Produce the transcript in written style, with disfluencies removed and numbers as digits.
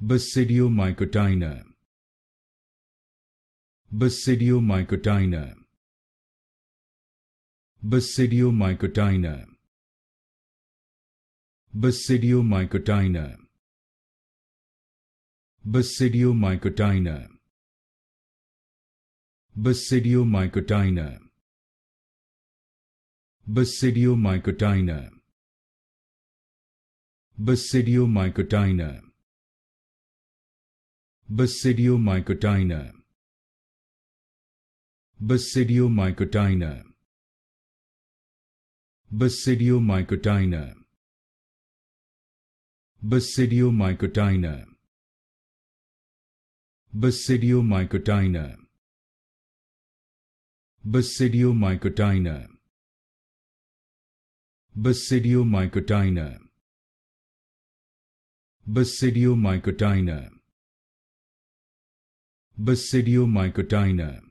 Basidiomycotina. Basidiomycotina. Basidiomycotina. Basidiomycotina. Basidiomycotina. Basidiomycotina. Basidiomycotina. Basidiomycotina. Basidiomycotina. Basidiomycotina. Basidiomycotina. Basidiomycotina. Basidiomycotina. Basidiomycotina. Basidiomycotina. Basidiomycotina. Basidiomycotina.